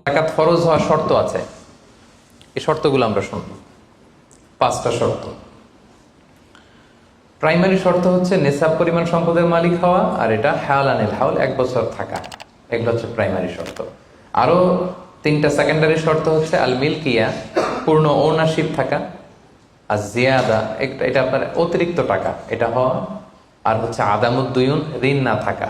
যাকাত ফরজ হওয়ার শর্ত আছে, এই শর্তগুলো আমরা শুনব। 5টা শর্ত। প্রাইমারি শর্ত হচ্ছে নেসাব পরিমাণ সম্পদের মালিক হওয়া, আর এটা হাওলানিল হাউল 1 বছর থাকা। এগুলো হচ্ছে প্রাইমারি শর্ত। আরো 3টা সেকেন্ডারি শর্ত হচ্ছে আল মিলকিয়া, পূর্ণ ওনারশিপ থাকা, আর জিয়াদা, এটা আপনার অতিরিক্ত টাকা এটা হওয়া, আর হচ্ছে আদামুদ্দুয়ুন, ঋণ না থাকা।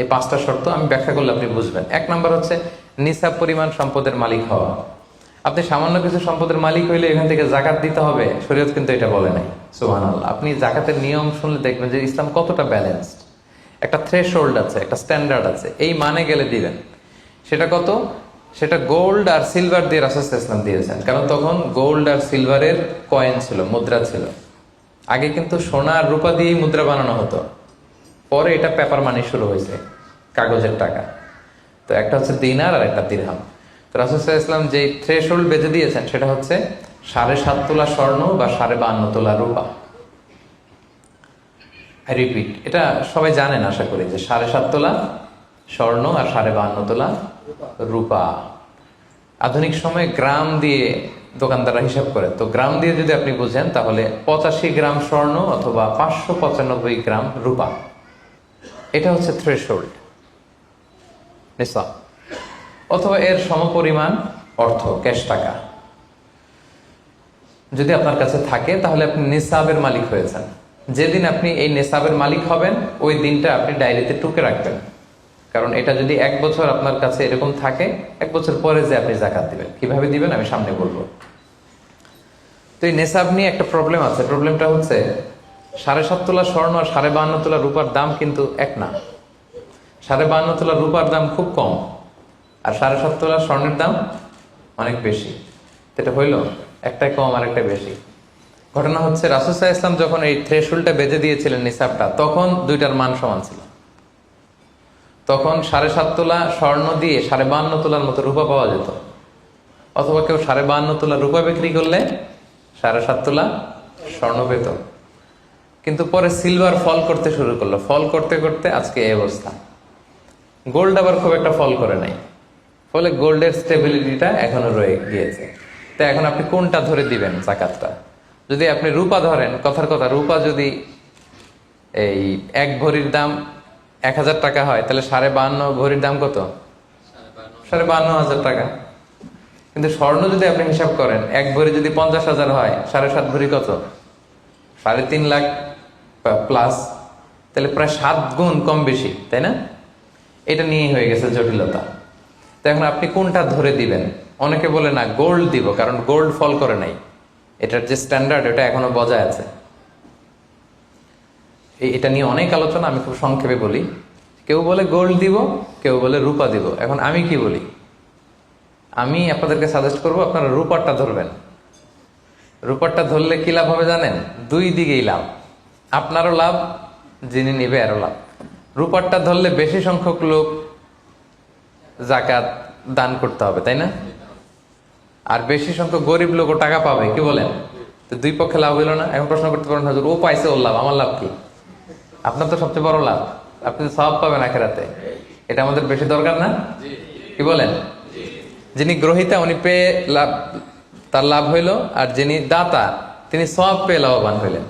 এই 5টা শর্ত আমি ব্যাখ্যা করলে আপনি বুঝবেন। 1 নম্বর হচ্ছে নিসাব পরিমাণ সম্পদের মালিক হওয়া। আপনি সামান্য কিছু সম্পদের মালিক হইলে এখান থেকে জাকাত দিতে হবে, শরীয়ত কিন্তু এটা বলে নাই। সুবহানাল্লাহ। আপনি জাকাতের নিয়ম শুনলে দেখবেন যে ইসলাম কতটা ব্যালেন্সড। একটা থ্রেশহোল্ড আছে, একটা স্ট্যান্ডার্ড আছে, এই মানে গেলে দিবেন। সেটা কত? সেটা গোল্ড আর সিলভার দিয়ে রাসূল সাল্লাল্লাহু আলাইহি ওয়াসাল্লাম দিয়েছেন, কারণ তখন গোল্ড আর সিলভারের কয়েন ছিল, মুদ্রা ছিল। আগে কিন্তু সোনা আর রূপা দিয়েই মুদ্রা বানানো হতো, পরে এটা পেপার মানি শুরু হয়েছে, কাগজের টাকা। তো একটা হচ্ছে দিনার আর একটা দিরহাম। তো রাসূল সাল্লাল্লাহু আলাইহি ওয়াসাল্লাম যে থ্রেশহোল্ড বেঁধে দিয়েছেন সেটা হচ্ছে 7.5 তোলা স্বর্ণ বা 52.5 তোলা রূপা। আই রিপিট, এটা সবাই জানেন আশা করি, যে 7.5 তোলা স্বর্ণ আর 52.5 তোলা রূপা। আধুনিক সময়ে গ্রাম দিয়ে দোকানদাররা হিসাব করে, তো গ্রাম দিয়ে যদি আপনি বুঝেন তাহলে 85 গ্রাম স্বর্ণ অথবা 595 গ্রাম রূপা, এটা হচ্ছে থ্রেশহোল্ড নিসাব, অথবা এর সমপরিমাণ অর্থ, ক্যাশ টাকা যদি আপনার কাছে থাকে তাহলে আপনি নিসাবের মালিক হয়েছেন। যেদিন আপনি এই নিসাবের মালিক হবেন ওই দিনটা আপনি ডায়েরিতে টুকে রাখবেন, কারণ এটা যদি 1 বছর আপনার কাছে এরকম থাকে, 1 বছর পরে যে আপনি জাকাত দিবেন, কিভাবে দিবেন আমি সামনে বলবো। তো এই নেসাব নিয়ে একটা প্রবলেম আছে। প্রবলেমটা হচ্ছে 7.5 তোলা স্বর্ণ আর 52.5 তোলা রূপার দাম কিন্তু এক না। 52.5 তোলা রূপার দাম খুব কম, আর 7.5 তোলা স্বর্ণের দাম অনেক বেশি। এটা হইল একটাই কম আর একটা বেশি। ঘটনা হচ্ছে রাসূল সাল্লাল্লাহু আলাইহি ওয়াসাল্লাম যখন এই থ্রেশহোল্ডটা বেঁধে দিয়েছিলেন নিসাবটা, তখন দুইটার মান সমান ছিল। তখন 7.5 তোলা স্বর্ণ দিয়ে 52.5 তোলার মতো রূপা পাওয়া যেত, অথবা কেউ 52.5 তোলা রূপা বিক্রি করলে 7.5 তোলা স্বর্ণ পেত। কিন্তু পরে সিলভার ফল করতে শুরু করলো, ফল করতে করতে আজকে এই অবস্থা। গোল্ড আবার খুব একটা ফল করে নাই, ফলে গোল্ডের স্টেবিলিটিটা এখনো রয়ে গিয়েছে। তো এখন আপনি কোনটা ধরে দিবেন জাকাতটা? যদি আপনি রূপা ধরেন, কথার কথা, রূপা যদি এই 1 ভরির দাম 1000 টাকা হয়, তাহলে 52.5 ভরির দাম কত? 52,500 টাকা। কিন্তু স্বর্ণ যদি আপনি হিসাব করেন, 1 ভরি যদি 50,000 হয়, 7.5 ভরি কত? 3.5 লাখ প্লাস, তাহলে প্রায় 7 গুণ কম বেশি, তাই না? এটা নিয়েই হয়ে গেছে জটিলতা। তো এখন আপনি কোনটা ধরে দিবেন? অনেকে বলে না গোল্ড দিব, কারণ গোল্ড ফল করে নাই, এটার যে স্ট্যান্ডার্ড এটা এখনো বজায় আছে। এটা নিয়ে অনেক আলোচনা, আমি খুব সংক্ষেপে বলি। কেউ বলে গোল্ড দিব, কেউ বলে রূপা দিব। এখন আমি কি বলি? আমি আপনাদেরকে সাজেস্ট করবো আপনারা রূপারটা ধরবেন। রূপারটা ধরলে কি লাভ হবে জানেন? 2 দিকেই লাভ, আপনারও লাভ, যিনি নিবে আরো লাভ। রূপারটা ধরলে বেশি সংখ্যক লোক জাকাত দান করতে হবে, তাই না? আর বেশি সংখ্যক গরিব লোকও টাকা পাবে, কি বলেন? তো 2 পক্ষে লাভ হইল না? এখন প্রশ্ন করতে পারেন, হুজুর ও পাইছে ওর লাভ, আমার লাভ কি? আপনার তো সবচেয়ে বড় লাভ, আপনি তো সওয়াব পাবেন আখিরাতে। এটা আমাদের বেশি দরকার না? কি বলেন? যিনি গ্রহীতা উনি পেয়ে লাভ, তার লাভ হইল, আর যিনি দাতা তিনি সওয়াব পেয়ে লাভবান হইলেন,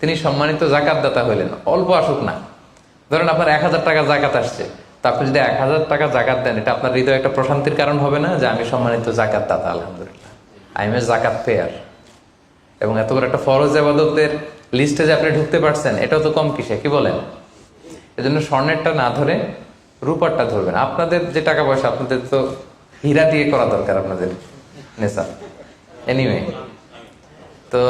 তিনি সম্মানিত জাকাত দাতা হইলেন। অল্প আসুক না, ধরেন আপনার 1000 টাকা জাকাত আসছে, তা আপনি যদি 1000 টাকা জাকাত দেন, এটা আপনার হৃদয়ে একটা প্রশান্তির কারণ হবে না যে আমি সম্মানিত জাকাত দাতা, আলহামদুলিল্লাহ, আই এম এ জাকাত পেয়ার। এবং এত বড় একটা ফরজ ইবাদতের লিস্টে যে আপনি ঢুকতে পারছেন, এটাও তো কম কিসে, কি বলেন? এজন্য স্বর্ণেরটা না ধরে রূপারটা ধরবেন। আপনাদের যে টাকা পয়সা, আপনাদের তো হীরা দিয়ে করা দরকার আপনাদের নেশা। এনিওয়ে, তো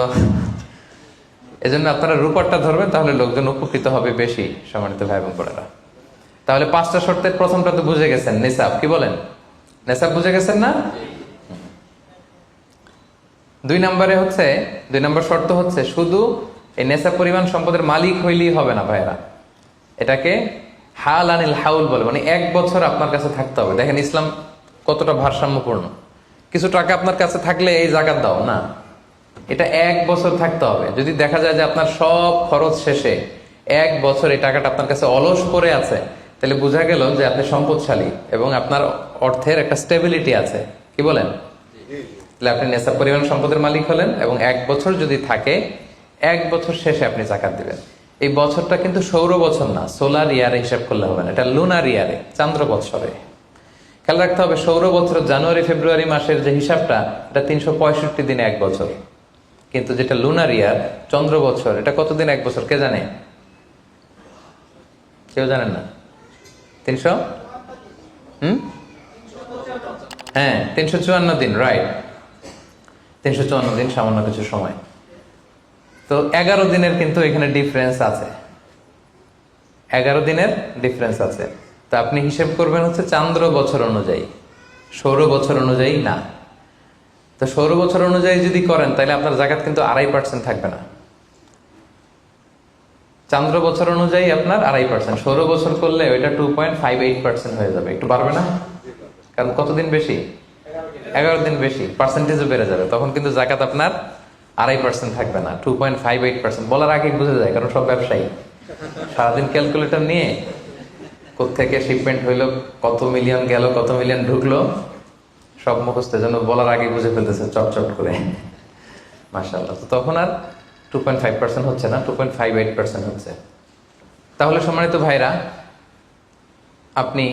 এজন্য আপনারা রূপারটা ধরবেন, তাহলে লোকজন উপকৃত হবে বেশি, সম্মানিত ভাই এবং বোনেরা। তাহলে 5টা শর্তের প্রথমটা তো বুঝে গেছেন, নেসাব, কি বলেন? নেসাব বুঝে গেছেন না? 2 নম্বর শর্ত হচ্ছে শুধু এই নেসাব পরিমাণ সম্পদের মালিক হইলেই হবে না ভাইরা, এটাকে হাওলানিল হাউল বলে, মানে 1 বছর আপনার কাছে থাকতে হবে। দেখেন ইসলাম কতটা ভারসাম্যপূর্ণ। কিছু টাকা আপনার কাছে থাকলে এই জাকাত দাও না, এটা 1 বছর থাকতে হবে। যদি দেখা যায় যে আপনার সব খরচ শেষে 1 বছর এই টাকাটা আপনার কাছে অলস পড়ে আছে, তাহলে বোঝা গেল যে আপনি সম্পদশালী এবং আপনার অর্থের একটা স্টেবিলিটি আছে। কি বলেন? তাহলে আপনি নেশাব পরিমাণ সম্পদের মালিক হলেন এবং 1 বছর যদি থাকে 1 বছর শেষে আপনি জাকাত দিবেন। এই বছরটা কিন্তু সৌর বছর না, সোলার ইয়ারে হিসাব করলে হবে না, এটা লুনার ইয়ারে, চান্দ্র বছরে। খেয়াল রাখতে হবে সৌর বছর জানুয়ারি ফেব্রুয়ারি মাসের যে হিসাবটা এটা 365 দিনে 1 বছর, কিন্তু যেটা লুনার ইয়ার চন্দ্র বছর এটা কতদিন 1 বছর কে জানে? কেউ জানেন না? 300 হ্যাঁ 354 দিন, রাইট। 354 দিন, সামান্য কিছু সময়। তো 11 দিনের কিন্তু এখানে ডিফারেন্স আছে, 11 দিনের ডিফারেন্স আছে। তো আপনি হিসেব করবেন হচ্ছে চান্দ্র বছর অনুযায়ী, সৌর বছর অনুযায়ী না। তো সৌর বছর অনুযায়ী যদি করেন তাহলে আপনার জাকাত কিন্তু 2.5% থাকবে না। চান্দ্র বছর অনুযায়ী আপনার 2.5%, সৌর বছর করলে ওইটা 2.58% হয়ে যাবে। একটু বাড়বে না? কারণ কতদিন বেশি? 11 দিন বেশি, পার্সেন্টেজও বেড়ে যাবে। তখন কিন্তু জাকাত আপনার 2.5% থাকবে না, 2.58%। বলার আগে বুঝে যায়, কারণ সব ব্যবসায়ী সারাদিন ক্যালকুলেটর নিয়ে কোত্থেকে শিপমেন্ট হইলো, কত মিলিয়ন গেল, কত মিলিয়ন ঢুকলো, সব মুখস্থ, যেন বলার আগে বুঝে ফেলতেছে চটচট করে, মাশাআল্লাহ। তো তখন আর 2.5% হচ্ছে না, 2.58% হচ্ছে। তাহলে সম্মানিত ভাইরা, আপনি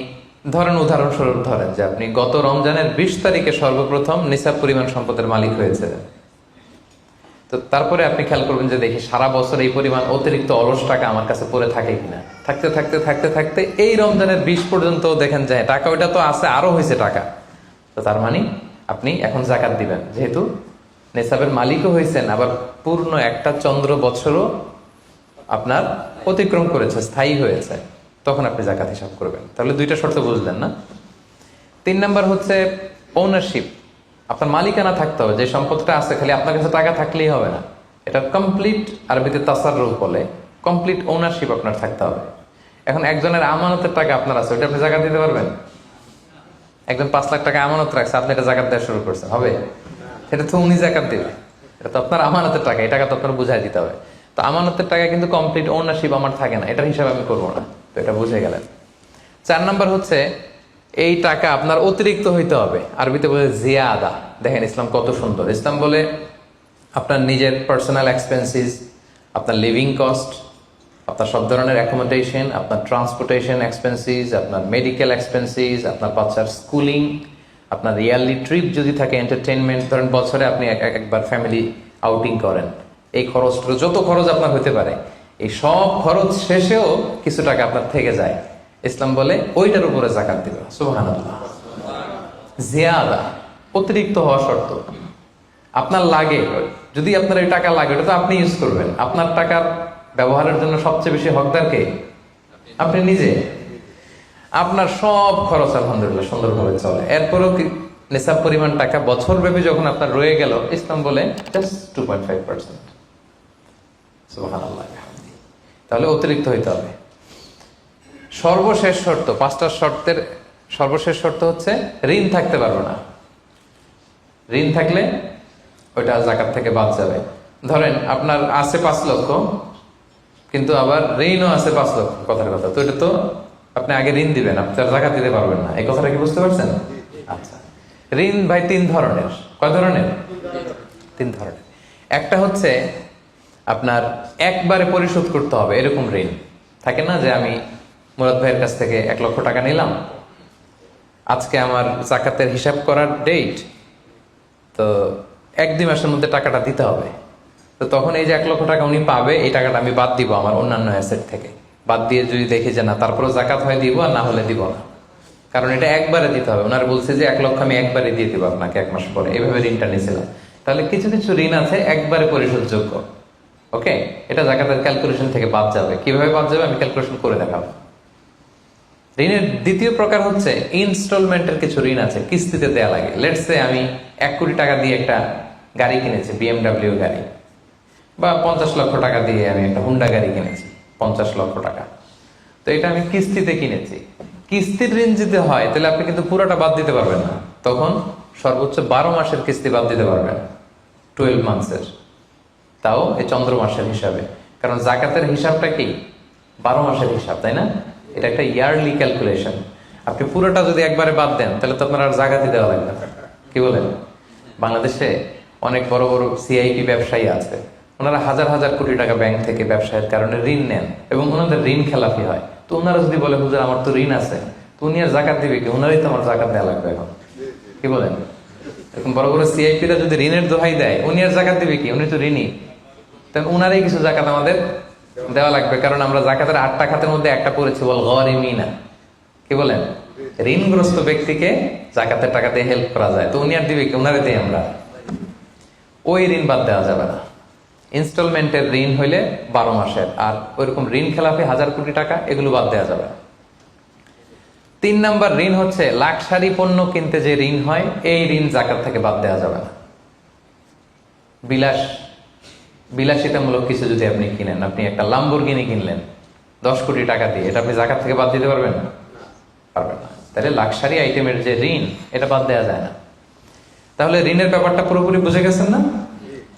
ধরেন, উদাহরণস্বরূপ ধরেন যে আপনি গত রমজানের 20 তারিখে সর্বপ্রথম নিসাব পরিমাণ সম্পদের মালিক হয়েছিলেন। তো তারপরে আপনি খেয়াল করবেন যে দেখি সারা বছর এই পরিমাণ অতিরিক্ত অলস টাকা আমার কাছে পড়ে থাকে কিনা। থাকতে থাকতে থাকতে থাকতে এই রমজানের 20 পর্যন্ত দেখেন যায় টাকা ওইটা তো আছে, আরো হয়েছে টাকা। তো তার মানে আপনি এখন জাকাত দিবেন, যেহেতু নেসাবের মালিকও হয়েছেন, আবার পূর্ণ একটা চন্দ্র বছরও আপনার অতিক্রম করেছে, স্থায়ী হয়েছে, তখন আপনি জাকাত হিসাব করবেন। তাহলে 2টা শর্ত বুঝলেন না? 3 নাম্বার হচ্ছে ওনারশিপ। আপনার মালিকানা থাকতে হবে, যে সম্পদটা আছে খালি আপনার কাছে টাকা থাকলেই হবে না, এটা কমপ্লিট, আরবিতে তাসাররুফ বলে, কমপ্লিট ওনারশিপ আপনার থাকতে হবে। এখন একজনের আমানতের টাকা আপনার আছে, ওটা আপনি জাকাত দিতে পারবেন? একজন 5 লাখ টাকা আমানত রাখছে, আপনি এটা জাকাত দেওয়া শুরু করছেন, হবে? সেটা তো উনি জাকাত দিবে, এটা তো আপনার আমানতের টাকা, এই টাকা তো আপনার বুঝাই দিতে হবে। তো আমানতের টাকা কিন্তু কমপ্লিট ওনারশিপ আমার থাকে না, এটার হিসাব আমি করবো না। তো এটা বুঝে গেলেন। 4 নাম্বার হচ্ছে এই টাকা আপনার অতিরিক্ত হইতে হবে, আরবিতে বলে জিয়াদা। দেখেন ইসলাম কত সুন্দর। ইসলাম বলে আপনার নিজের পার্সোনাল এক্সপেন্সিস, আপনার লিভিং কস্ট, আপনার সব ধরনের অ্যাকোমোডেশন, আপনার ট্রান্সপোর্টেশন এক্সপেন্সিস, আপনার মেডিকেল এক্সপেন্সিস, আপনার বাচ্চার স্কুলিং, আপনার ইয়ারলি ট্রিপ যদি থাকে, এন্টারটেনমেন্ট, ধরেন বছরে আপনি একবার ফ্যামিলি আউটিং করেন, এই খরচগুলো যত খরচ আপনার হতে পারে, এই সব খরচ শেষেও কিছু টাকা আপনার থেকে যায়, ইসলাম বলে ওইটার উপরে জাকাত দিবে। সুবহানাল্লাহ। জিয়াদা, অতিরিক্ত হওয়া শর্ত। আপনার লাগে, যদি আপনার এই টাকা লাগে, ওটা তো আপনি ইউজ করবেন। আপনার টাকার ব্যবহারের জন্য সবচেয়ে বেশি হকদার কে? আপনি নিজে। আপনার সব খরচ আলহামদুলিল্লাহ সুন্দরভাবে চলে, এরপরেও নিসাব পরিমাণ টাকা বছর ব্যাপী যখন আপনার রয়ে গেল, ইসলাম বলে জাস্ট 2.5%। সুবহানাল্লাহ। তাহলে অতিরিক্ত হইতে হবে। সর্বশেষ শর্ত, 5টা শর্তের সর্বশেষ শর্ত হচ্ছে ঋণ থাকতে পারবে না। ঋণ থাকলে ওইটা জাকাত থেকে বাদ যাবে। ধরেন আপনার আছে 5 লক্ষ, কিন্তু আবার ঋণও আছে 5 লক্ষ, কথার কথা, তো এটা তো আপনি আগে ঋণ দিবেন, আপনি তার জাকাত দিতে পারবেন না। এই কথাটা কি বুঝতে পারছেন? আচ্ছা, ঋণ ভাই 3 ধরনের। কয় ধরনের? 3 ধরনের। একটা হচ্ছে আপনার একবারে পরিশোধ করতে হবে, এরকম ঋণ থাকে না, যে আমি মুরাদ ভাইয়ের কাছ থেকে 1 লক্ষ টাকা নিলাম, আজকে আমার জাকাতের হিসাব করার ডেট, তো 1-2 মাসের মধ্যে টাকাটা দিতে হবে। তো তখন এই যে 1 লক্ষ টাকা উনি পাবে, এই টাকাটা আমি বাদ দিব আমার অন্যান্য অ্যাসেট থেকে। বাদ দিয়ে যদি দেখি যে না, তারপরে জাকাত হয় দিব, আর না হলে দিব না, কারণ এটা একবারে দিতে হবে। ওনারা বলছে যে 1 লক্ষ আমি একবারে দিয়ে দিব আপনাকে 1 মাস পরে, এইভাবে ঋণটা নিয়েছিলাম। তাহলে কিছু কিছু ঋণ আছে একবারে পরিশোধযোগ্য, ওকে, এটা জাকাতের ক্যালকুলেশন থেকে বাদ যাবে। কিভাবে বাদ যাবে আমি ক্যালকুলেশন করে দেখাবো। ঋণের দ্বিতীয় প্রকার হচ্ছে ইনস্টলমেন্টের কিছু ঋণ আছে, কিস্তিতে দেয়া লাগে। লেটস সে আমি 1 কোটি টাকা দিয়ে একটা গাড়ি কিনেছি, BMW গাড়ি, বা 50 লক্ষ টাকা দিয়ে আমি একটা হুন্ডা গাড়ি কিনেছি, 50 লক্ষ টাকা। তো এটা আমি কিস্তিতে কিনেছি। কিস্তির ঋণ যদি হয় তাহলে আপনি কিন্তু পুরোটা বাদ দিতে পারবেন না, তখন সর্বোচ্চ 12 মাসের কিস্তি বাদ দিতে পারবেন, 12 মান্থসের, তাও এই চন্দ্র মাসের হিসাবে। কারণ জাকাতের হিসাবটা কি 12 মাসের হিসাব, তাই না? এটা একটা ইয়ারলি ক্যালকুলেশন। আপনি পুরোটা যদি একবারে বাদ দেন তাহলে তো আপনার আর জাকাতই দেওয়া লাগবে না। কি বলেন? বাংলাদেশে অনেক বড় বড় সিআইপি ব্যবসায়ী আছে, ওনারা হাজার হাজার কোটি টাকা ব্যাংক থেকে ব্যবসায়ের কারণে ঋণ নেন এবং ওনাদের ঋণ খেলাপি হয়। তো ওনারা যদি বলে হুজুর আমার তো ঋণ আছে, তো উনি আর জাকাত দিবে কি? ওনারাই তো আমার জাকাত দেওয়া লাগবে এখন। কি বলেন? এরকম বড় বড় সিআইপিরা যদি ঋণের দোহাই দেয়, উনি আর জাকাত দিবে কি? উনি তো ঋণী। তাহলে উনারই কিছু জাকাত আমাদের দেওয়া লাগবে, কারণ আমরা জাকাতের 8টা খাতের মধ্যে একটা পড়েছি, বল গরিমিনা। কি বলেন? ঋণগ্রস্ত ব্যক্তিকে জাকাতের টাকা দিয়ে হেল্প করা যায়, তো উনি আর দিবে কি? উনারে দিই আমরা। ওই ঋণ বাদ দেওয়া যাবে না। ইনস্টলমেন্টের ঋণ হইলে 12 মাসের, আর ওইরকম ঋণ খেলাপি 1000 কোটি টাকা, এগুলো বাদ দেওয়া যাবে না। 3 নাম্বার ঋণ হচ্ছে লাক্সারি পণ্য কিনতে যে ঋণ হয়, এই ঋণ জাকাত থেকে বাদ দেওয়া যাবে না। বিলাসিতামূলক কিছু যদি আপনি কিনেন, আপনি একটা লাম্বরগিনি কিনলেন 10 কোটি টাকা দিয়ে, এটা আপনি জাকাত থেকে বাদ দিতে পারবেন? পারবেন না। তাহলে লাক্সারি আইটেমের যে ঋণ, এটা বাদ দেওয়া যায় না। তাহলে ঋণের ব্যাপারটা পুরোপুরি বুঝে গেছেন না?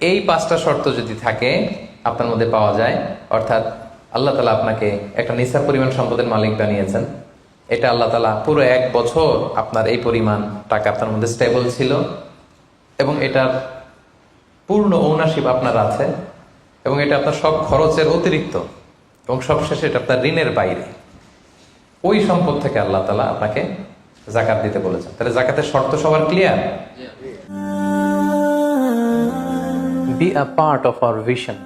এই 5টা শর্ত যদি থাকে আপনার মধ্যে পাওয়া যায়, অর্থাৎ আল্লাহ তাআলা আপনাকে একটা নিসাব পরিমাণ সম্পদের মালিক বানিয়েছেন, এটা আল্লাহ তাআলা পুরো 1 বছর আপনার এই পরিমাণ টাকা আপনার মধ্যে স্টেবল ছিল এবং এটার পূর্ণ ওনারশিপ আপনার আছে, এবং এটা আপনার সব খরচের অতিরিক্ত, এবং সবশেষে এটা আপনার ঋণের বাইরে। ওই সম্পদ থেকে আল্লাহ তাআলা আপনাকে জাকাত দিতে বলেছেন। তাহলে জাকাতের শর্ত সবার clear? Be a part of our vision.